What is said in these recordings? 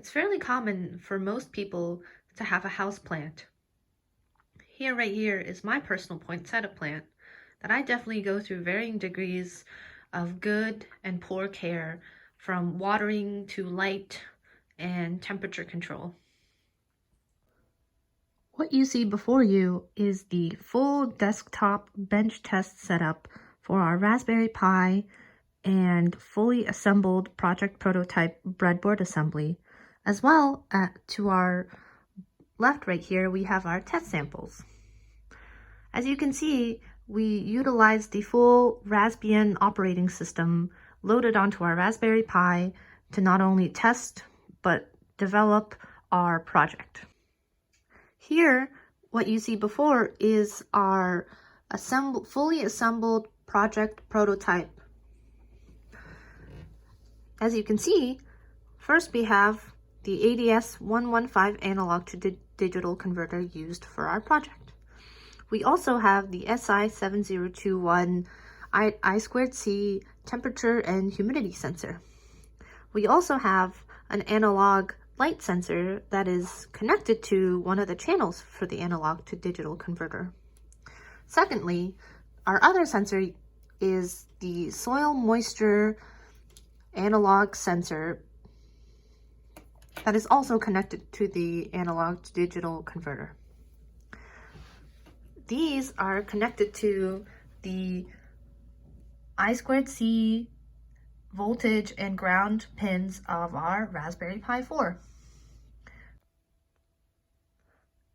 It's fairly common for most people to have a house plant. Right here is my personal poinsettia plant that I definitely go through varying degrees of good and poor care, from watering to light and temperature control. What you see before you is the full desktop bench test setup for our Raspberry Pi and fully assembled project prototype breadboard assembly, as well to our left right here we have our test samples. As you can see, we utilized the full Raspbian operating system loaded onto our Raspberry Pi to not only test but develop our project. Here, what you see before is our fully assembled project prototype. As you can see, first we have the ADS115 analog to digital converter used for our project. We also have the SI7021 I2C temperature and humidity sensor. We also have an analog light sensor that is connected to one of the channels for the analog to digital converter. Secondly, our other sensor is the soil moisture analog sensor that is also connected to the analog to digital converter. These are connected to the I2C voltage and ground pins of our Raspberry Pi 4.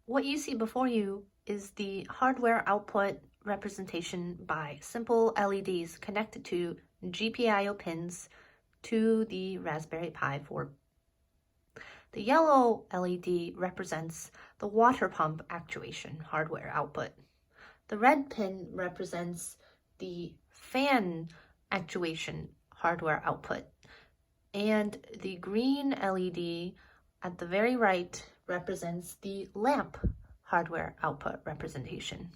What you see before you is the hardware output representation by simple LEDs connected to GPIO pins to the Raspberry Pi 4. The yellow LED represents the water pump actuation hardware output. The red pin represents the fan actuation hardware output. And the green LED at the very right represents the lamp hardware output representation.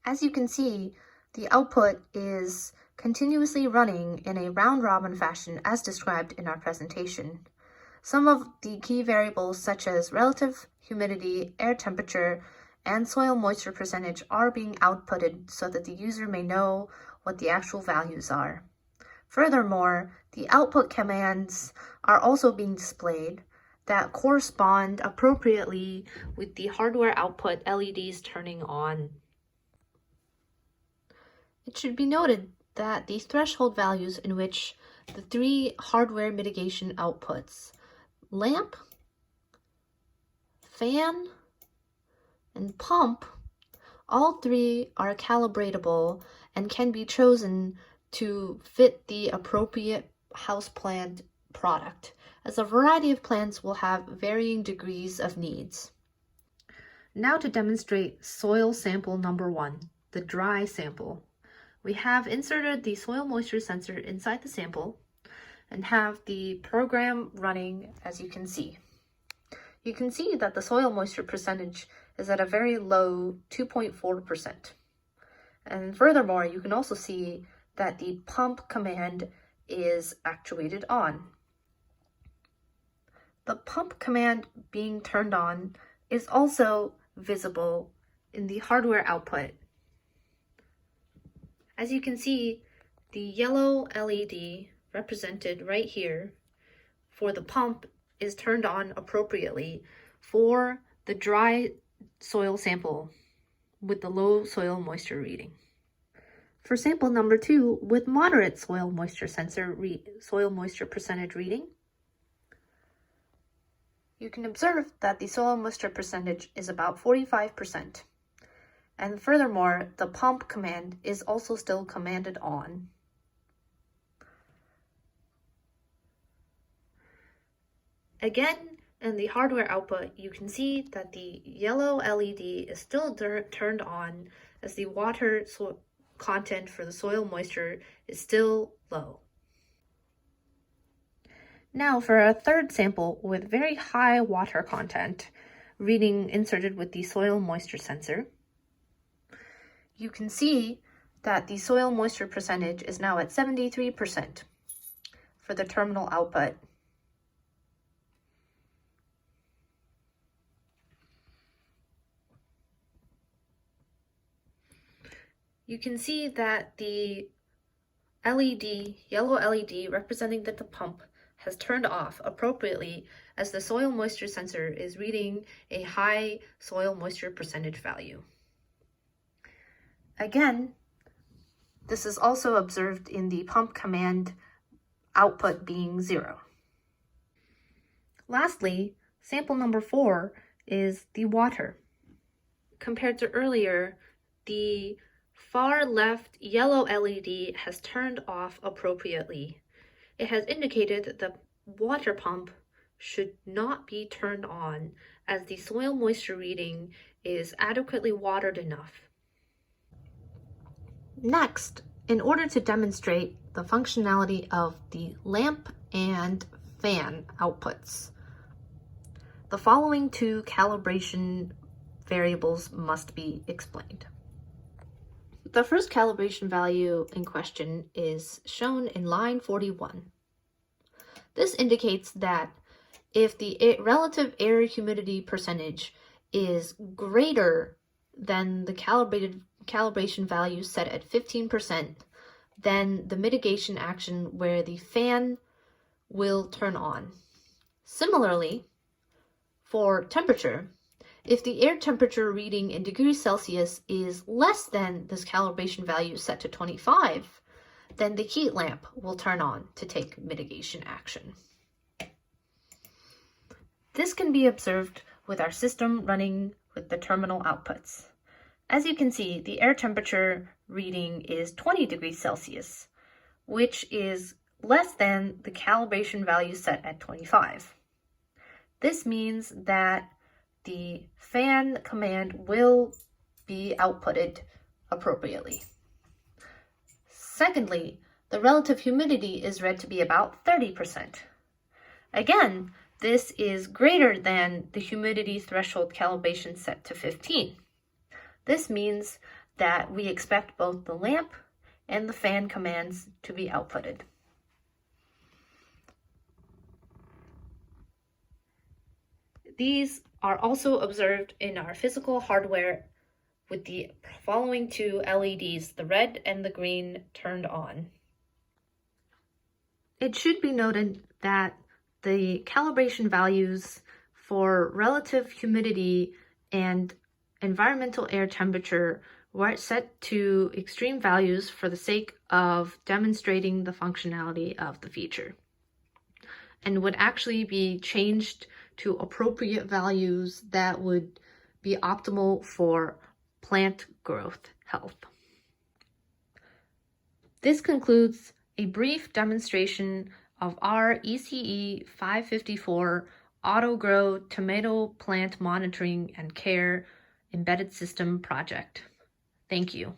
As you can see, the output is continuously running in a round-robin fashion as described in our presentation. Some of the key variables such as relative humidity, air temperature, and soil moisture percentage are being outputted so that the user may know what the actual values are. Furthermore, the output commands are also being displayed that correspond appropriately with the hardware output LEDs turning on. It should be noted that the threshold values in which the three hardware mitigation outputs, lamp, fan, and pump, all three are calibratable and can be chosen to fit the appropriate houseplant product, as a variety of plants will have varying degrees of needs. Now to demonstrate soil sample number 1, the dry sample. We have inserted the soil moisture sensor inside the sample and have the program running, as you can see. You can see that the soil moisture percentage is at a very low 2.4%. And furthermore, you can also see that the pump command is actuated on. The pump command being turned on is also visible in the hardware output. As you can see, the yellow LED represented right here for the pump is turned on appropriately for the dry soil sample with the low soil moisture reading. For sample number 2 with moderate soil moisture soil moisture percentage reading, you can observe that the soil moisture percentage is about 45%. And furthermore, the pump command is also still commanded on. Again, in the hardware output, you can see that the yellow LED is still turned on as the water content for the soil moisture is still low. Now for a third sample with very high water content, reading inserted with the soil moisture sensor, you can see that the soil moisture percentage is now at 73% for the terminal output. you can see that the LED, yellow LED representing that the pump has turned off appropriately as the soil moisture sensor is reading a high soil moisture percentage value. Again, this is also observed in the pump command output being 0. Lastly, sample number 4 is the water. Compared to earlier, the far left yellow LED has turned off appropriately. It has indicated that the water pump should not be turned on as the soil moisture reading is adequately watered enough. Next, in order to demonstrate the functionality of the lamp and fan outputs, the following 2 calibration variables must be explained. The first calibration value in question is shown in line 41. This indicates that if the relative air humidity percentage is greater than the calibration value set at 15%, then the mitigation action where the fan will turn on. Similarly, for temperature, if the air temperature reading in degrees Celsius is less than this calibration value set to 25, then the heat lamp will turn on to take mitigation action. This can be observed with our system running with the terminal outputs. As you can see, the air temperature reading is 20 degrees Celsius, which is less than the calibration value set at 25. This means that the fan command will be outputted appropriately. Secondly, the relative humidity is read to be about 30%. Again, this is greater than the humidity threshold calibration set to 15. This means that we expect both the lamp and the fan commands to be outputted. These are also observed in our physical hardware with the following 2 LEDs, the red and the green, turned on. It should be noted that the calibration values for relative humidity and environmental air temperature were set to extreme values for the sake of demonstrating the functionality of the feature, and would actually be changed to appropriate values that would be optimal for plant growth health. This concludes a brief demonstration of our ECE 554 Autogrow tomato plant monitoring and care embedded system project. Thank you.